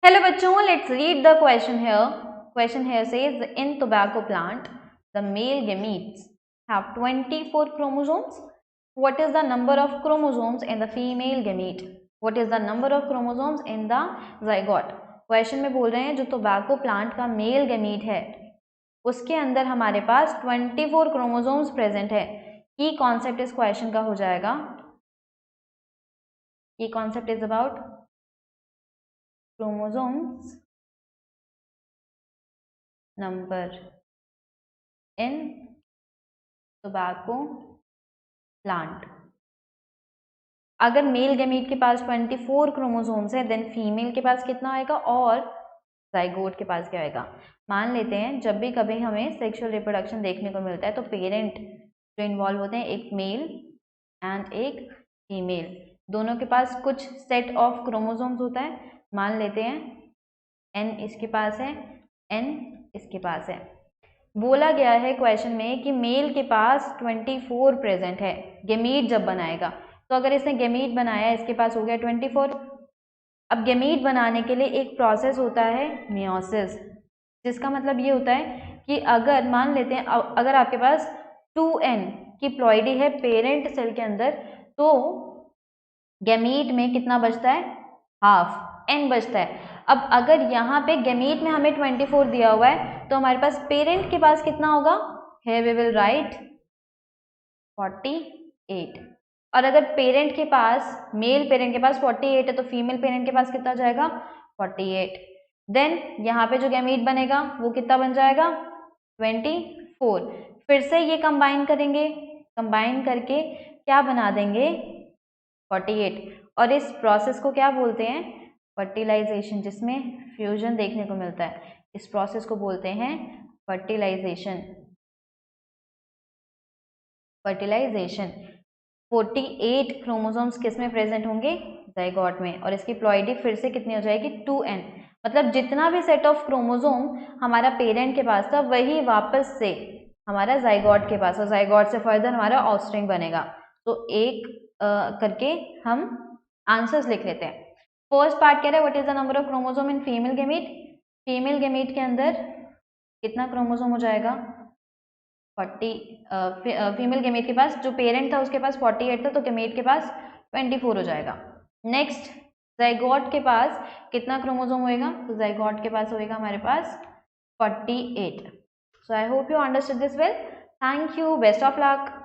Hello बच्चों, let's read the question here. Question here says in tobacco plant the male gametes have 24 chromosomes. What is the number of chromosomes in the female gamete? What is the number of chromosomes in the zygote? Question में बोल रहे हैं जो tobacco plant का male gamete है उसके अंदर हमारे पास 24 chromosomes present है. Key concept इस question का हो जाएगा. Key concept is about chromosomes number in tobacco plant. अगर मेल गैमीट के पास 24 क्रोमोसोम्स है देन फीमेल के पास कितना आएगा और जाइगोट के पास क्या आएगा. मान लेते हैं जब भी कभी हमें सेक्सुअल रिप्रोडक्शन देखने को मिलता है तो पेरेंट जो इन्वॉल्व होते हैं एक मेल एंड एक फीमेल, दोनों के पास कुछ सेट ऑफ क्रोमोसोम्स होता है. मान लेते हैं n इसके पास है, n इसके पास है. बोला गया है क्वेश्चन में कि मेल के पास 24 प्रेजेंट है गैमीट जब बनाएगा. तो अगर इसने गैमीट बनाया इसके पास हो गया 24. अब गैमीट बनाने के लिए एक प्रोसेस होता है मियोसिस, जिसका मतलब ये होता है कि अगर मान लेते हैं अगर आपके पास 2n की प्लॉइडी है पेरेंट सेल के अंदर तो गैमीट में कितना बचता है, हाफ n बचता है. अब अगर यहाँ पे गैमीट में हमें 24 दिया हुआ है तो हमारे पास पेरेंट के पास कितना होगा, here we will write 48. और अगर पेरेंट के पास मेल पेरेंट के पास 48 है तो फीमेल पेरेंट के पास कितना जाएगा 48. देन यहाँ पे जो गैमीट बनेगा वो कितना बन जाएगा 24. फिर से ये कंबाइन करेंगे, कंबाइन करके क्या बना देंगे 48. और इस प्रोसेस को क्या बोलते हैं फर्टिलाइजेशन, जिसमें फ्यूजन देखने को मिलता है. इस प्रोसेस को बोलते हैं फर्टिलाइजेशन. फर्टिलाइजेशन 48 क्रोमोसोम्स किस में प्रेजेंट होंगे जाइगोट में और इसकी प्लॉइडी फिर से कितनी हो जाएगी 2n. मतलब जितना भी सेट ऑफ क्रोमोसोम हमारा पेरेंट के पास था वही वापस से हमारा जाइगोट के पास और जाइगोट से फर्दर हमारा ऑफस्प्रिंग बनेगा. तो एक करके हम आंसर्स लिख लेते हैं. फर्स्ट पार्ट कह रहा है what is the number of chromosome in female gamete. Female gamete के अंदर कितना क्रोमोसोम हो जाएगा 40. फीमेल गैमीट के पास जो पेरेंट था उसके पास 48 था तो गैमीट के पास 24 हो जाएगा. नेक्स्ट जाइगोट के पास कितना क्रोमोसोम होएगा तो जाइगोट के पास होएगा हमारे पास 48. So I hope you understood this well. Thank you, best of luck.